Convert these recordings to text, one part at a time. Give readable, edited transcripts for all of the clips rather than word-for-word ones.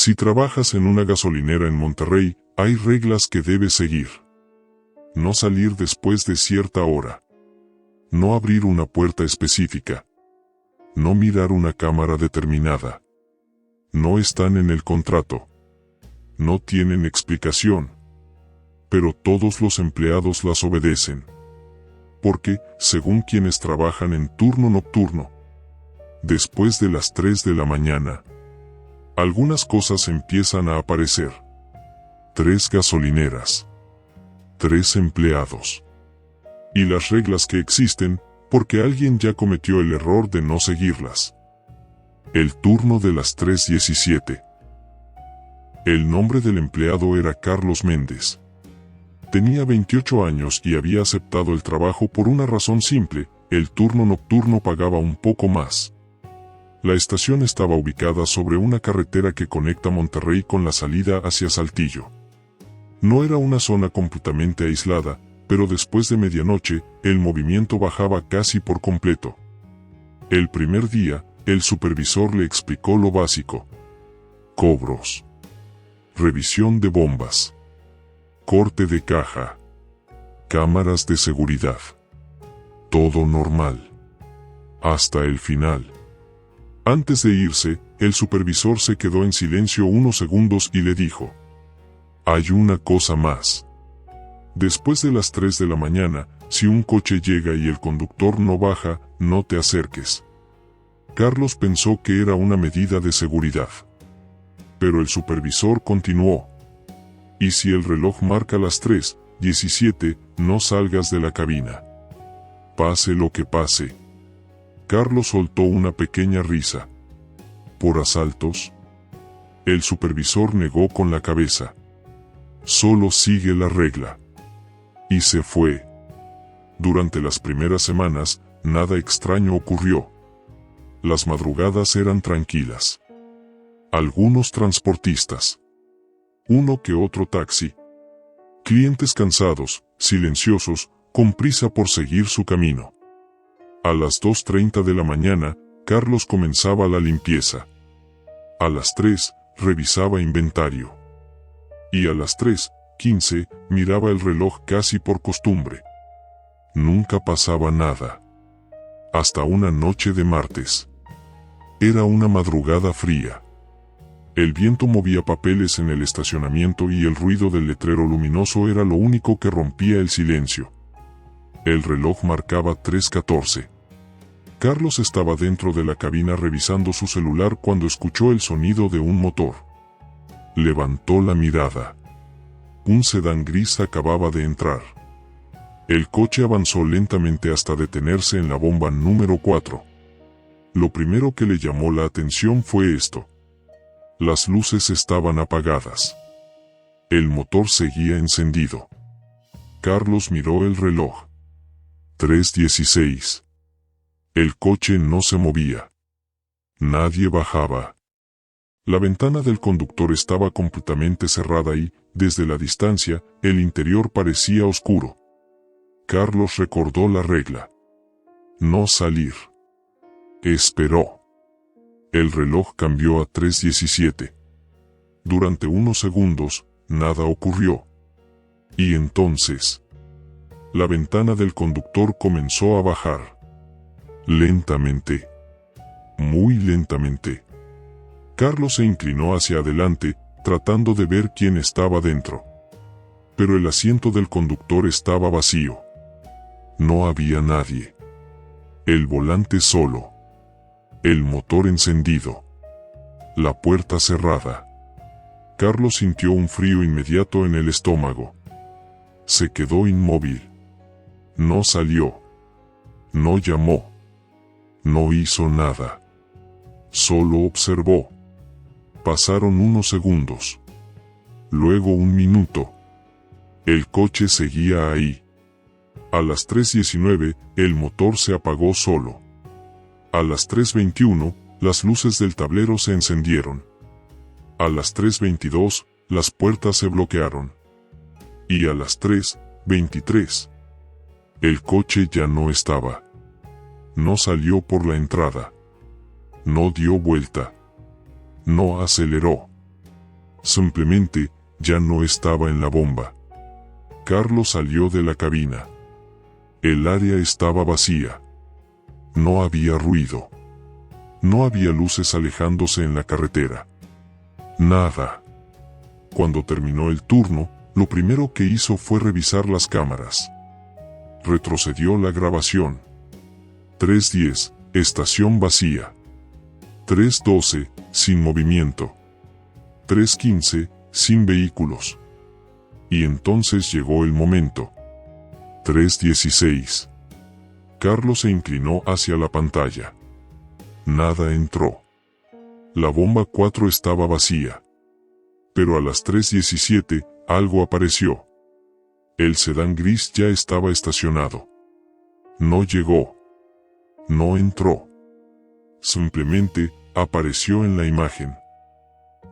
Si trabajas en una gasolinera en Monterrey, hay reglas que debes seguir. No salir después de cierta hora. No abrir una puerta específica. No mirar una cámara determinada. No están en el contrato. No tienen explicación. Pero todos los empleados las obedecen. Porque, según quienes trabajan en turno nocturno, después de las 3 de la mañana, algunas cosas empiezan a aparecer. 3 gasolineras. 3 empleados. Y las reglas que existen, porque alguien ya cometió el error de no seguirlas. El turno de las 3:17. El nombre del empleado era Carlos Méndez. Tenía 28 años y había aceptado el trabajo por una razón simple: el turno nocturno pagaba un poco más. La estación estaba ubicada sobre una carretera que conecta Monterrey con la salida hacia Saltillo. No era una zona completamente aislada, pero después de medianoche, el movimiento bajaba casi por completo. El primer día, el supervisor le explicó lo básico. Cobros. Revisión de bombas. Corte de caja. Cámaras de seguridad. Todo normal. Hasta el final. Antes de irse, el supervisor se quedó en silencio unos segundos y le dijo: hay una cosa más. Después de las 3 de la mañana, si un coche llega y el conductor no baja, no te acerques. Carlos pensó que era una medida de seguridad. Pero el supervisor continuó: y si el reloj marca las 3:17, no salgas de la cabina. Pase lo que pase. Carlos soltó una pequeña risa. ¿Por asaltos? El supervisor negó con la cabeza. Solo sigue la regla. Y se fue. Durante las primeras semanas, nada extraño ocurrió. Las madrugadas eran tranquilas. Algunos transportistas. Uno que otro taxi. Clientes cansados, silenciosos, con prisa por seguir su camino. A las 2:30 de la mañana, Carlos comenzaba la limpieza. A las 3, revisaba inventario. Y a las 3:15, miraba el reloj casi por costumbre. Nunca pasaba nada. Hasta una noche de martes. Era una madrugada fría. El viento movía papeles en el estacionamiento y el ruido del letrero luminoso era lo único que rompía el silencio. El reloj marcaba 3:14. Carlos estaba dentro de la cabina revisando su celular cuando escuchó el sonido de un motor. Levantó la mirada. Un sedán gris acababa de entrar. El coche avanzó lentamente hasta detenerse en la bomba número 4. Lo primero que le llamó la atención fue esto. Las luces estaban apagadas. El motor seguía encendido. Carlos miró el reloj. 3:16. El coche no se movía. Nadie bajaba. La ventana del conductor estaba completamente cerrada y, desde la distancia, el interior parecía oscuro. Carlos recordó la regla. No salir. Esperó. El reloj cambió a 3:17. Durante unos segundos, nada ocurrió. Y entonces, la ventana del conductor comenzó a bajar. Lentamente. Muy lentamente. Carlos se inclinó hacia adelante, tratando de ver quién estaba dentro. Pero el asiento del conductor estaba vacío. No había nadie. El volante solo. El motor encendido. La puerta cerrada. Carlos sintió un frío inmediato en el estómago. Se quedó inmóvil. No salió. No llamó. No hizo nada. Solo observó. Pasaron unos segundos. Luego un minuto. El coche seguía ahí. A las 3:19, el motor se apagó solo. A las 3:21, las luces del tablero se encendieron. A las 3:22, las puertas se bloquearon. Y a las 3:23, el coche ya no estaba. No salió por la entrada. No dio vuelta. No aceleró. Simplemente, ya no estaba en la bomba. Carlos salió de la cabina. El área estaba vacía. No había ruido. No había luces alejándose en la carretera. Nada. Cuando terminó el turno, lo primero que hizo fue revisar las cámaras. Retrocedió la grabación. 3:10, estación vacía. 3:12, sin movimiento. 3:15, sin vehículos. Y entonces llegó el momento. 3:16. Carlos se inclinó hacia la pantalla. Nada entró. La bomba 4 estaba vacía. Pero a las 3:17, algo apareció. El sedán gris ya estaba estacionado. No llegó. No entró. Simplemente, apareció en la imagen.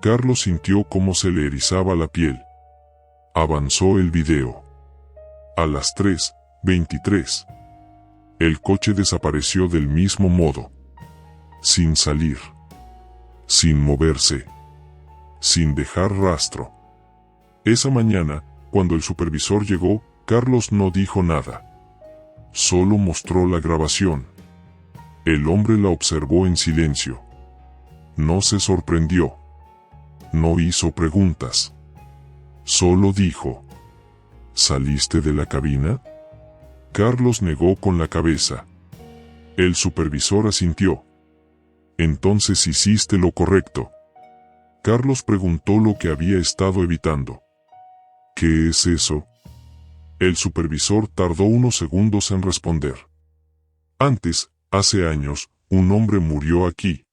Carlos sintió cómo se le erizaba la piel. Avanzó el video. A las 3:23. El coche desapareció del mismo modo. Sin salir. Sin moverse. Sin dejar rastro. Esa mañana, cuando el supervisor llegó, Carlos no dijo nada. Solo mostró la grabación. El hombre la observó en silencio. No se sorprendió. No hizo preguntas. Solo dijo: ¿saliste de la cabina? Carlos negó con la cabeza. El supervisor asintió. Entonces hiciste lo correcto. Carlos preguntó lo que había estado evitando. ¿Qué es eso? El supervisor tardó unos segundos en responder. Antes, hace años, un hombre murió aquí.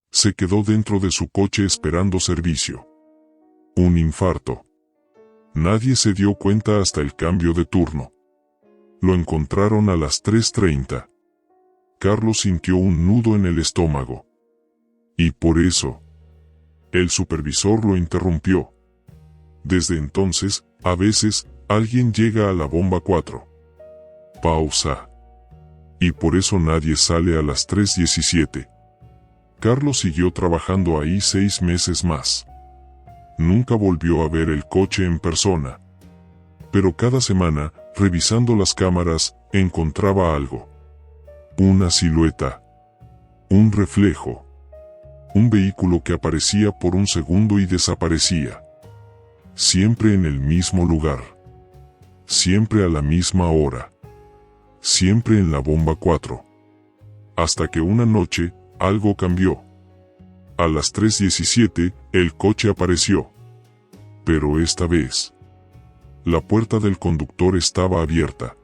Se quedó dentro de su coche esperando servicio. Un infarto. Nadie se dio cuenta hasta el cambio de turno. Lo encontraron a las 3:30. Carlos sintió un nudo en el estómago. Y por eso, el supervisor lo interrumpió. Desde entonces, a veces, alguien llega a la bomba 4. Pausa. Y por eso nadie sale a las 3:17. Carlos siguió trabajando ahí 6 meses más. Nunca volvió a ver el coche en persona. Pero cada semana, revisando las cámaras, encontraba algo. Una silueta. Un reflejo. Un vehículo que aparecía por un segundo y desaparecía. Siempre en el mismo lugar. Siempre a la misma hora. Siempre en la bomba 4. Hasta que una noche, algo cambió. A las 3:17, el coche apareció. Pero esta vez, la puerta del conductor estaba abierta.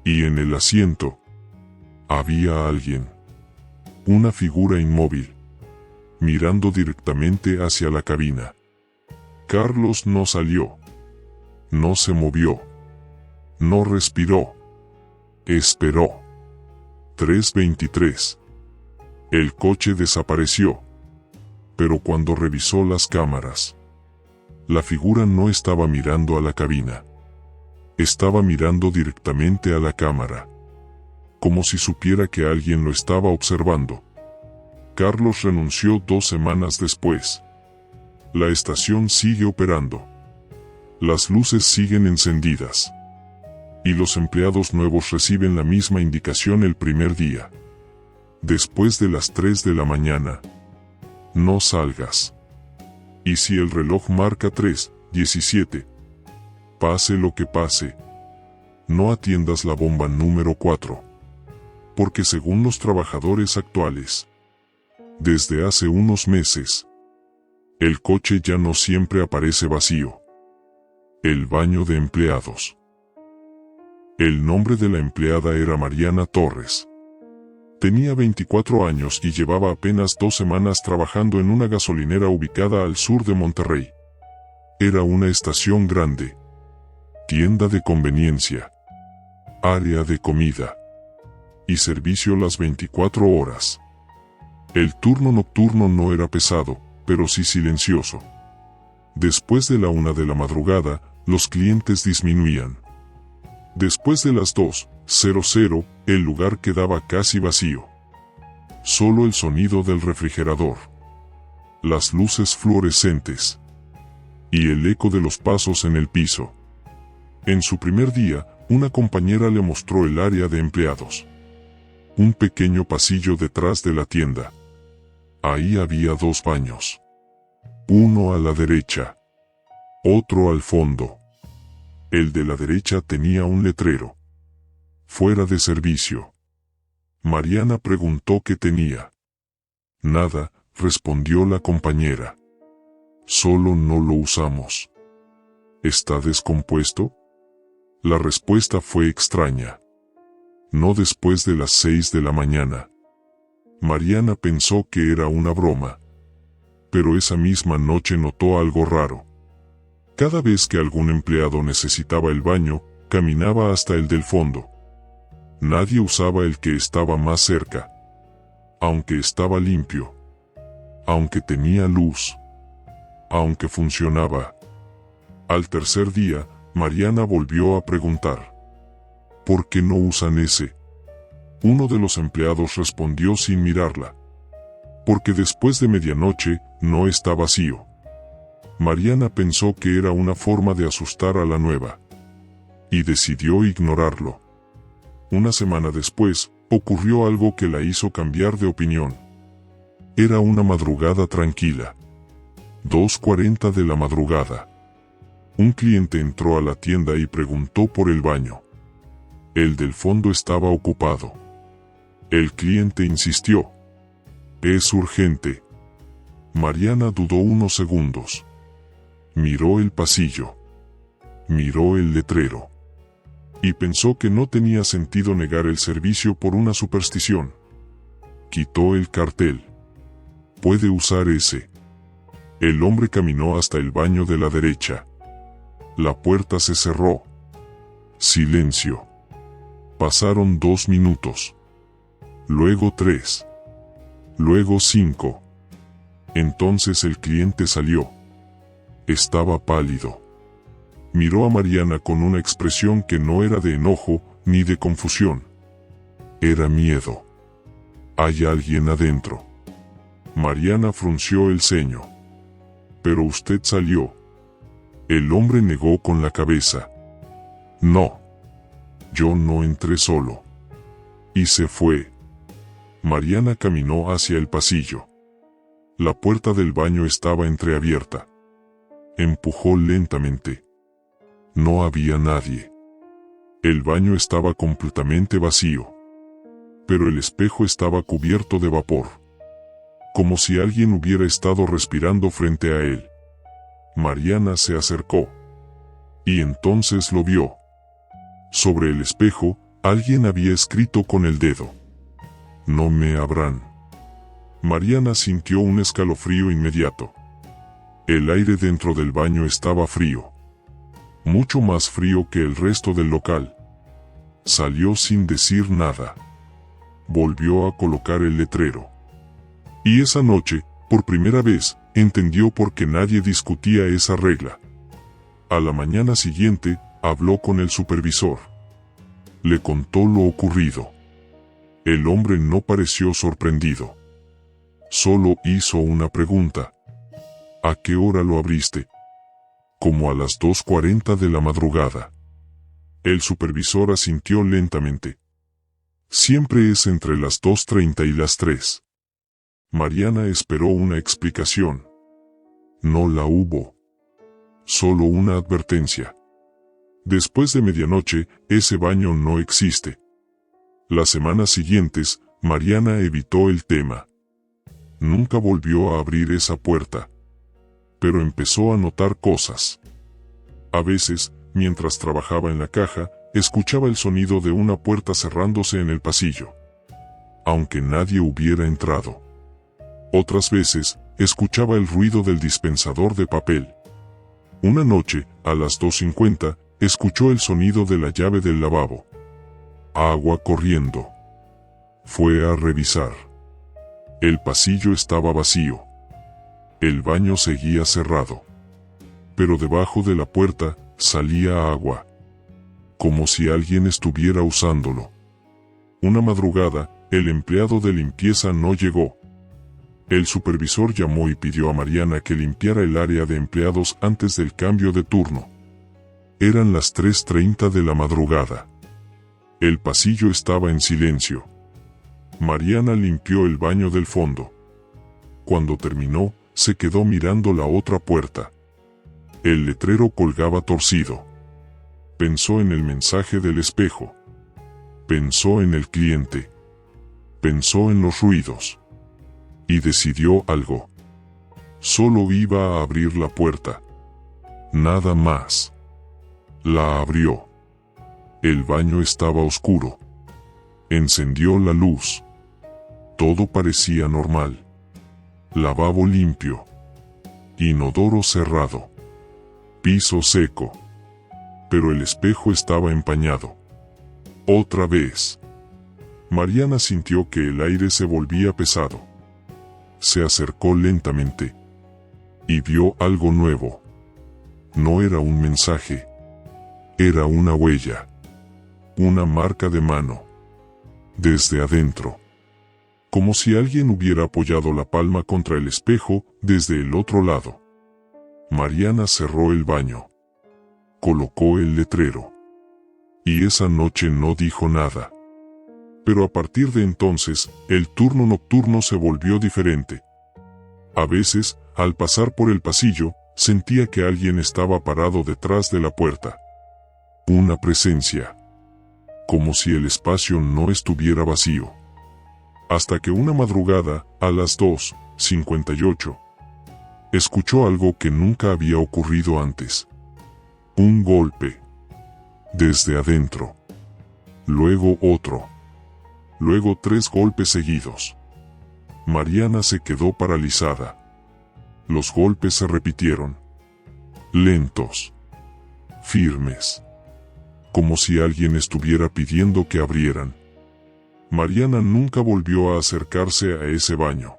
Y en el asiento, había alguien. Una figura inmóvil. Mirando directamente hacia la cabina. Carlos no salió. No se movió. No respiró. Esperó. 3:23. El coche desapareció. Pero cuando revisó las cámaras, la figura no estaba mirando a la cabina. Estaba mirando directamente a la cámara. Como si supiera que alguien lo estaba observando. Carlos renunció 2 semanas después. La estación sigue operando. Las luces siguen encendidas. Y los empleados nuevos reciben la misma indicación el primer día. Después de las 3 de la mañana, no salgas. Y si el reloj marca 3:17, pase lo que pase, no atiendas la bomba número 4. Porque según los trabajadores actuales, desde hace unos meses, el coche ya no siempre aparece vacío. El baño de empleados. El nombre de la empleada era Mariana Torres. Tenía 24 años y llevaba apenas 2 semanas trabajando en una gasolinera ubicada al sur de Monterrey. Era una estación grande. Tienda de conveniencia. Área de comida. Y servicio las 24 horas. El turno nocturno no era pesado, pero sí silencioso. Después de la 1 de la madrugada, los clientes disminuían. Después de las 2:00, el lugar quedaba casi vacío. Solo el sonido del refrigerador. Las luces fluorescentes. y el eco de los pasos en el piso. En su primer día, una compañera le mostró el área de empleados. Un pequeño pasillo detrás de la tienda. Ahí había 2 baños. Uno a la derecha. Otro al fondo. El de la derecha tenía un letrero. Fuera de servicio. Mariana preguntó qué tenía. Nada, respondió la compañera. Solo no lo usamos. ¿Está descompuesto? La respuesta fue extraña. No después de las 6 de la mañana. Mariana pensó que era una broma. Pero esa misma noche notó algo raro. Cada vez que algún empleado necesitaba el baño, caminaba hasta el del fondo. Nadie usaba el que estaba más cerca. Aunque estaba limpio. Aunque tenía luz. Aunque funcionaba. Al tercer día, Mariana volvió a preguntar. ¿Por qué no usan ese? Uno de los empleados respondió sin mirarla. Porque después de medianoche, no está vacío. Mariana pensó que era una forma de asustar a la nueva. Y decidió ignorarlo. Una semana después, ocurrió algo que la hizo cambiar de opinión. Era una madrugada tranquila. 2:40 de la madrugada. Un cliente entró a la tienda y preguntó por el baño. El del fondo estaba ocupado. El cliente insistió. Es urgente. Mariana dudó unos segundos. Miró el pasillo. Miró el letrero. Y pensó que no tenía sentido negar el servicio por una superstición. Quitó el cartel. Puede usar ese. El hombre caminó hasta el baño de la derecha. La puerta se cerró. Silencio. Pasaron 2 minutos. Luego 3. Luego 5. Entonces el cliente salió. Estaba pálido. Miró a Mariana con una expresión que no era de enojo ni de confusión. Era miedo. Hay alguien adentro. Mariana frunció el ceño. Pero usted salió. El hombre negó con la cabeza. No. Yo no entré solo. Y se fue. Mariana caminó hacia el pasillo. La puerta del baño estaba entreabierta. Empujó lentamente. No había nadie. El baño estaba completamente vacío. Pero el espejo estaba cubierto de vapor. Como si alguien hubiera estado respirando frente a él. Mariana se acercó. Y entonces lo vio. Sobre el espejo, alguien había escrito con el dedo. No me abran. Mariana sintió un escalofrío inmediato. El aire dentro del baño estaba frío. Mucho más frío que el resto del local. Salió sin decir nada. Volvió a colocar el letrero. Y esa noche, por primera vez, entendió por qué nadie discutía esa regla. A la mañana siguiente, habló con el supervisor. Le contó lo ocurrido. El hombre no pareció sorprendido. Solo hizo una pregunta. ¿A qué hora lo abriste? Como a las 2:40 de la madrugada. El supervisor asintió lentamente. Siempre es entre las 2:30 y las 3. Mariana esperó una explicación. No la hubo. Solo una advertencia. Después de medianoche, ese baño no existe. Las semanas siguientes, Mariana evitó el tema. Nunca volvió a abrir esa puerta. Pero empezó a notar cosas. A veces, mientras trabajaba en la caja, escuchaba el sonido de una puerta cerrándose en el pasillo. Aunque nadie hubiera entrado. Otras veces, escuchaba el ruido del dispensador de papel. Una noche, a las 2:50, escuchó el sonido de la llave del lavabo. Agua corriendo. Fue a revisar. El pasillo estaba vacío. El baño seguía cerrado. Pero debajo de la puerta, salía agua. Como si alguien estuviera usándolo. Una madrugada, el empleado de limpieza no llegó. El supervisor llamó y pidió a Mariana que limpiara el área de empleados antes del cambio de turno. Eran las 3:30 de la madrugada. El pasillo estaba en silencio. Mariana limpió el baño del fondo. Cuando terminó, se quedó mirando la otra puerta. El letrero colgaba torcido. Pensó en el mensaje del espejo. Pensó en el cliente. Pensó en los ruidos. Y decidió algo. Solo iba a abrir la puerta. Nada más. La abrió. El baño estaba oscuro. Encendió la luz. Todo parecía normal. Lavabo limpio. Inodoro cerrado. Piso seco. Pero el espejo estaba empañado. Otra vez. Mariana sintió que el aire se volvía pesado. Se acercó lentamente. Y vio algo nuevo. No era un mensaje. Era una huella. Una marca de mano. Desde adentro. Como si alguien hubiera apoyado la palma contra el espejo desde el otro lado. Mariana cerró el baño. Colocó el letrero. Y esa noche no dijo nada. Pero a partir de entonces, el turno nocturno se volvió diferente. A veces, al pasar por el pasillo, sentía que alguien estaba parado detrás de la puerta. Una presencia. Como si el espacio no estuviera vacío. Hasta que una madrugada, a las 2:58, escuchó algo que nunca había ocurrido antes. Un golpe. Desde adentro. Luego otro. Luego 3 golpes seguidos. Mariana se quedó paralizada. Los golpes se repitieron. Lentos. Firmes. Como si alguien estuviera pidiendo que abrieran. Mariana nunca volvió a acercarse a ese baño.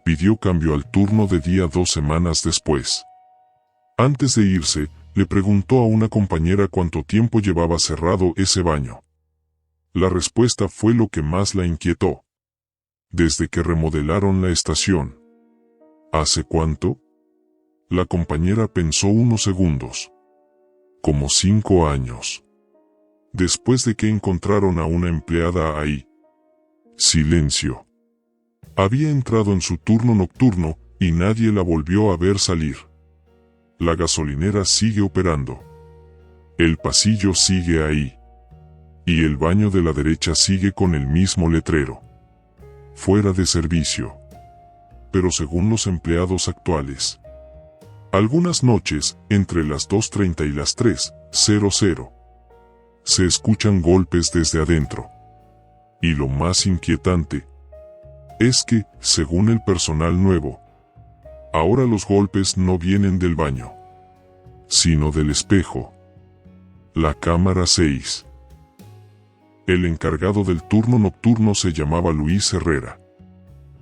Pidió cambio al turno de día 2 semanas después. Antes de irse, le preguntó a una compañera cuánto tiempo llevaba cerrado ese baño. La respuesta fue lo que más la inquietó. Desde que remodelaron la estación. ¿Hace cuánto? La compañera pensó unos segundos. Como 5 años. Después de que encontraron a una empleada ahí. Silencio. Había entrado en su turno nocturno y nadie la volvió a ver salir. La gasolinera sigue operando. El pasillo sigue ahí. Y el baño de la derecha sigue con el mismo letrero. Fuera de servicio. Pero según los empleados actuales. Algunas noches, entre las 2:30 y las 3:00, se escuchan golpes desde adentro. Y lo más inquietante es que, según el personal nuevo, ahora los golpes no vienen del baño, sino del espejo. La cámara 6. El encargado del turno nocturno se llamaba Luis Herrera.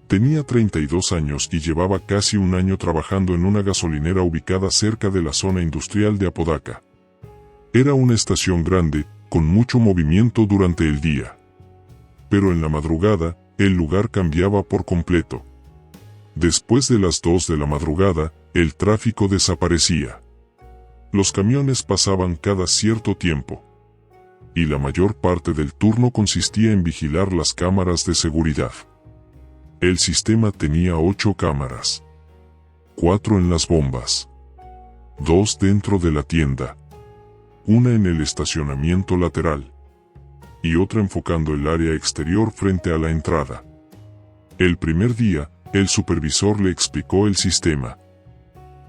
Tenía 32 años y llevaba casi un año trabajando en una gasolinera ubicada cerca de la zona industrial de Apodaca. Era una estación grande, con mucho movimiento durante el día. Pero en la madrugada, el lugar cambiaba por completo. Después de las 2 de la madrugada, el tráfico desaparecía. Los camiones pasaban cada cierto tiempo. Y la mayor parte del turno consistía en vigilar las cámaras de seguridad. El sistema tenía 8 cámaras. 4 en las bombas. 2 dentro de la tienda. Una en el estacionamiento lateral. Y otra enfocando el área exterior frente a la entrada. El primer día, el supervisor le explicó el sistema.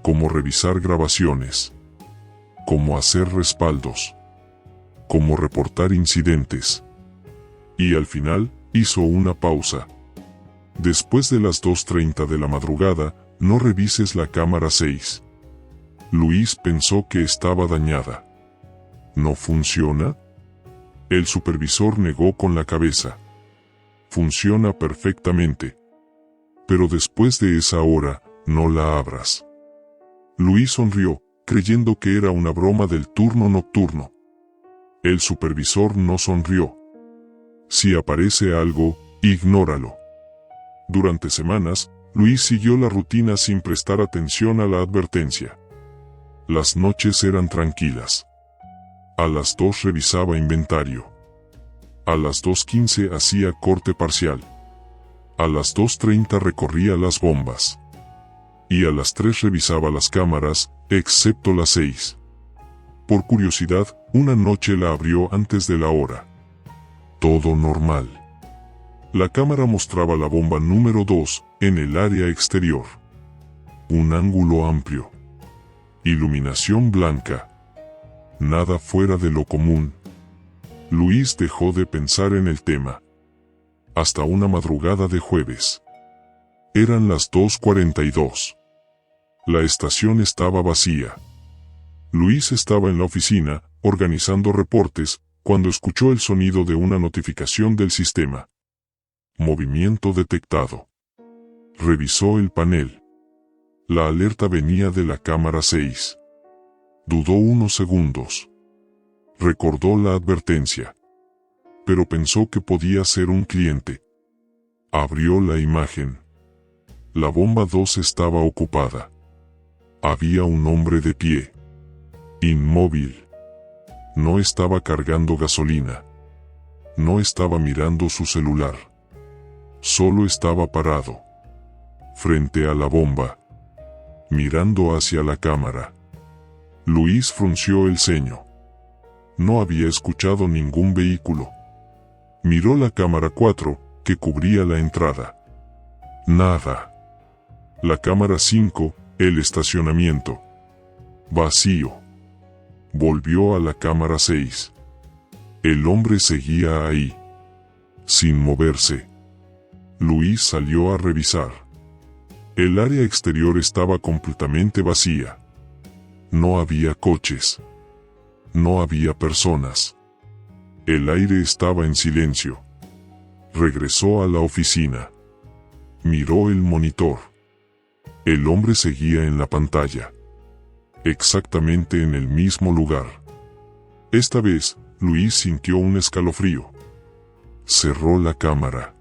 Cómo revisar grabaciones. Cómo hacer respaldos. Cómo reportar incidentes. Y al final, hizo una pausa. Después de las 2:30 de la madrugada, no revises la cámara 6. Luis pensó que estaba dañada. ¿No funciona? El supervisor negó con la cabeza. Funciona perfectamente. Pero después de esa hora, no la abras. Luis sonrió, creyendo que era una broma del turno nocturno. El supervisor no sonrió. Si aparece algo, ignóralo. Durante semanas, Luis siguió la rutina sin prestar atención a la advertencia. Las noches eran tranquilas. A las 2 revisaba inventario. A las 2:15 hacía corte parcial. A las 2:30 recorría las bombas. Y a las 3 revisaba las cámaras, excepto las 6. Por curiosidad, una noche la abrió antes de la hora. Todo normal. La cámara mostraba la bomba número 2, en el área exterior. Un ángulo amplio. Iluminación blanca. Nada fuera de lo común. Luis dejó de pensar en el tema. Hasta una madrugada de jueves. Eran las 2:42. La estación estaba vacía. Luis estaba en la oficina, organizando reportes, cuando escuchó el sonido de una notificación del sistema. Movimiento detectado. Revisó el panel. La alerta venía de la cámara 6. Dudó unos segundos. Recordó la advertencia. Pero pensó que podía ser un cliente. Abrió la imagen. La bomba 2 estaba ocupada. Había un hombre de pie. Inmóvil. No estaba cargando gasolina. No estaba mirando su celular. Solo estaba parado. Frente a la bomba. Mirando hacia la cámara. Luis frunció el ceño. No había escuchado ningún vehículo. Miró la cámara 4, que cubría la entrada. Nada. La cámara 5, el estacionamiento. Vacío. Volvió a la cámara 6. El hombre seguía ahí. Sin moverse. Luis salió a revisar. El área exterior estaba completamente vacía. No había coches. No había personas. El aire estaba en silencio. Regresó a la oficina. Miró el monitor. El hombre seguía en la pantalla. Exactamente en el mismo lugar. Esta vez, Luis sintió un escalofrío. Cerró la cámara.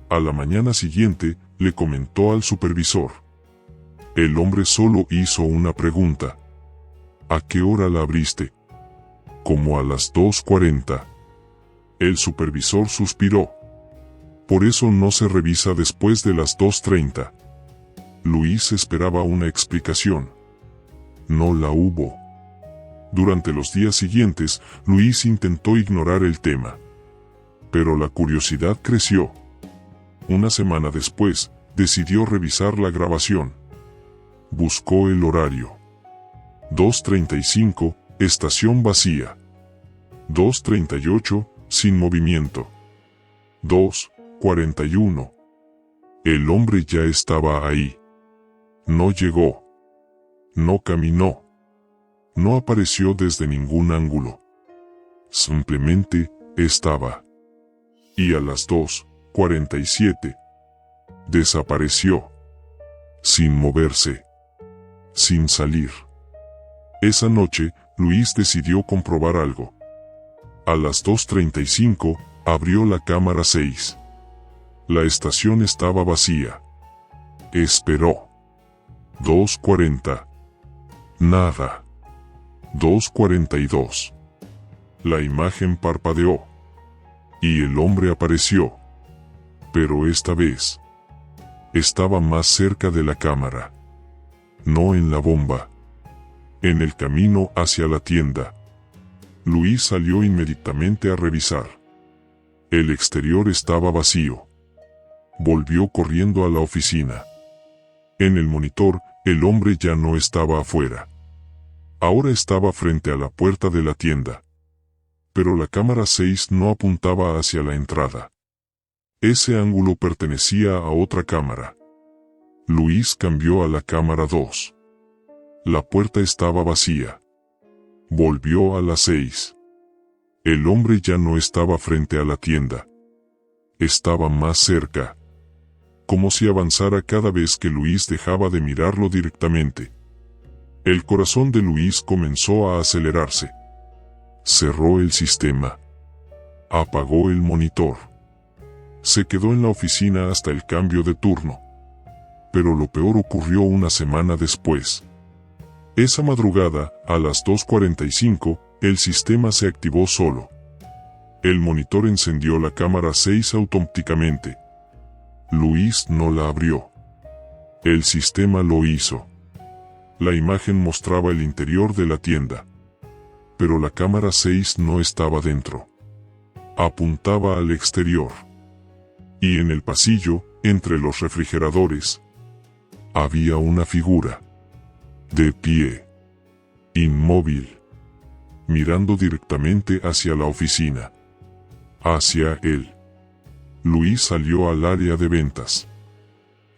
A la mañana siguiente, le comentó al supervisor. El hombre solo hizo una pregunta. ¿A qué hora la abriste? Como a las 2:40. El supervisor suspiró. Por eso no se revisa después de las 2:30. Luis esperaba una explicación. No la hubo. Durante los días siguientes, Luis intentó ignorar el tema. Pero la curiosidad creció. Una semana después, decidió revisar la grabación. Buscó el horario. 2:35, estación vacía. 2:38, sin movimiento. 2:41. El hombre ya estaba ahí. No llegó. No caminó. No apareció desde ningún ángulo. Simplemente, estaba. Y a las 2:47. Desapareció. Sin moverse. Sin salir. Esa noche, Luis decidió comprobar algo. A las 2:35, abrió la cámara 6. La estación estaba vacía. Esperó. 2:40. Nada. 2:42. La imagen parpadeó. Y el hombre apareció. Pero esta vez, estaba más cerca de la cámara. No en la bomba. En el camino hacia la tienda. Luis salió inmediatamente a revisar. El exterior estaba vacío. Volvió corriendo a la oficina. En el monitor, el hombre ya no estaba afuera. Ahora estaba frente a la puerta de la tienda. Pero la cámara 6 no apuntaba hacia la entrada. Ese ángulo pertenecía a otra cámara. Luis cambió a la cámara 2. La puerta estaba vacía. Volvió a la 6. El hombre ya no estaba frente a la tienda. Estaba más cerca. Como si avanzara cada vez que Luis dejaba de mirarlo directamente. El corazón de Luis comenzó a acelerarse. Cerró el sistema. Apagó el monitor. Se quedó en la oficina hasta el cambio de turno. Pero lo peor ocurrió una semana después. Esa madrugada, a las 2:45, el sistema se activó solo. El monitor encendió la cámara 6 automáticamente. Luis no la abrió. El sistema lo hizo. La imagen mostraba el interior de la tienda. Pero la cámara 6 no estaba dentro. Apuntaba al exterior. Y en el pasillo, entre los refrigeradores, había una figura. De pie. Inmóvil. Mirando directamente hacia la oficina. Hacia él. Luis salió al área de ventas.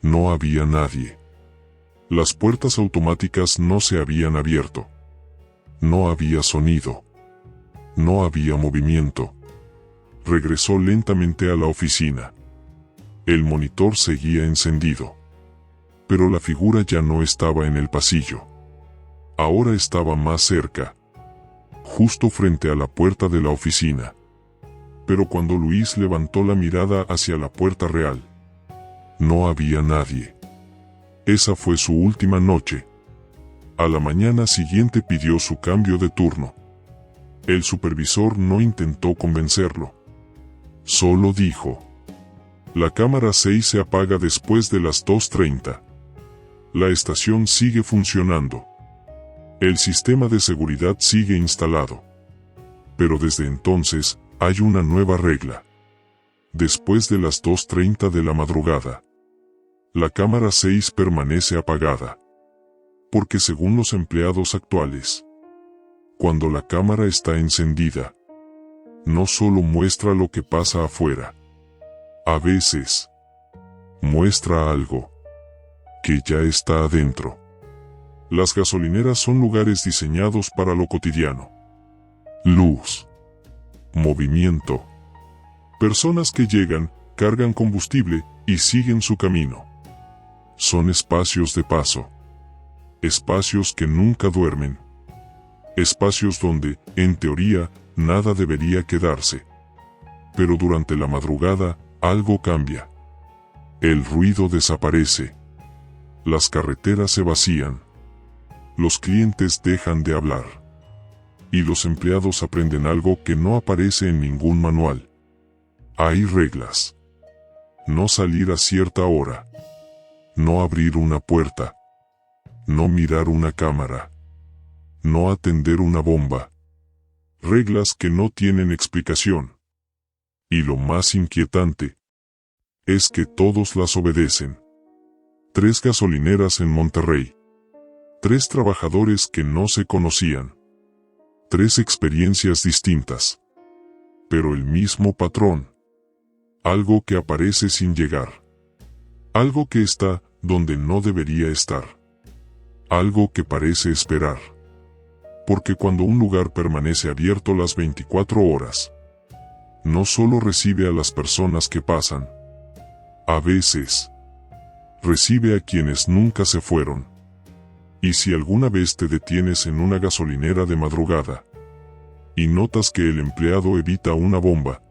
No había nadie. Las puertas automáticas no se habían abierto. No había sonido. No había movimiento. Regresó lentamente a la oficina. El monitor seguía encendido. Pero la figura ya no estaba en el pasillo. Ahora estaba más cerca. Justo frente a la puerta de la oficina. Pero cuando Luis levantó la mirada hacia la puerta real, no había nadie. Esa fue su última noche. A la mañana siguiente pidió su cambio de turno. El supervisor no intentó convencerlo. Solo dijo: la cámara 6 se apaga después de las 2:30. La estación sigue funcionando. El sistema de seguridad sigue instalado. Pero desde entonces, hay una nueva regla. Después de las 2:30 de la madrugada, la cámara 6 permanece apagada. Porque según los empleados actuales, cuando la cámara está encendida, no solo muestra lo que pasa afuera. A veces, muestra algo que ya está adentro. Las gasolineras son lugares diseñados para lo cotidiano. Luz. Movimiento. Personas que llegan, cargan combustible y siguen su camino. Son espacios de paso. Espacios que nunca duermen. Espacios donde, en teoría, nada debería quedarse. Pero durante la madrugada, algo cambia. El ruido desaparece. Las carreteras se vacían. Los clientes dejan de hablar. Y los empleados aprenden algo que no aparece en ningún manual. Hay reglas. No salir a cierta hora. No abrir una puerta. No mirar una cámara. No atender una bomba. Reglas que no tienen explicación. Y lo más inquietante es que todos las obedecen. 3 gasolineras en Monterrey. 3 trabajadores que no se conocían. 3 experiencias distintas. Pero el mismo patrón. Algo que aparece sin llegar. Algo que está donde no debería estar. Algo que parece esperar. Porque cuando un lugar permanece abierto las 24 horas, no solo recibe a las personas que pasan. A veces, recibe a quienes nunca se fueron. Y si alguna vez te detienes en una gasolinera de madrugada, y notas que el empleado evita una bomba,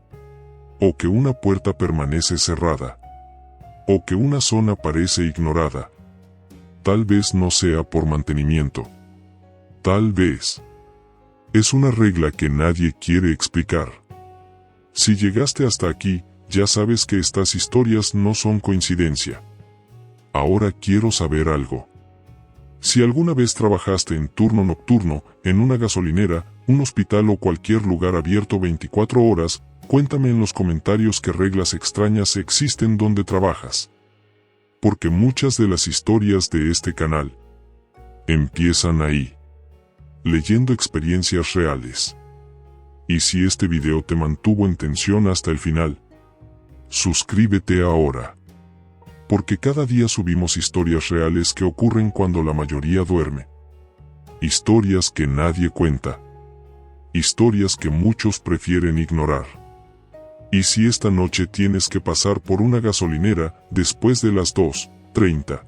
o que una puerta permanece cerrada, o que una zona parece ignorada, tal vez no sea por mantenimiento. Tal vez es una regla que nadie quiere explicar. Si llegaste hasta aquí, ya sabes que estas historias no son coincidencia. Ahora quiero saber algo. Si alguna vez trabajaste en turno nocturno, en una gasolinera, un hospital o cualquier lugar abierto 24 horas, cuéntame en los comentarios qué reglas extrañas existen donde trabajas. Porque muchas de las historias de este canal empiezan ahí, leyendo experiencias reales. Y si este video te mantuvo en tensión hasta el final, suscríbete ahora. Porque cada día subimos historias reales que ocurren cuando la mayoría duerme. Historias que nadie cuenta. Historias que muchos prefieren ignorar. Y si esta noche tienes que pasar por una gasolinera después de las 2:30,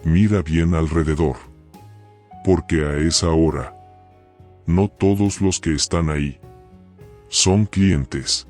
mira bien alrededor. Porque a esa hora, no todos los que están ahí son clientes.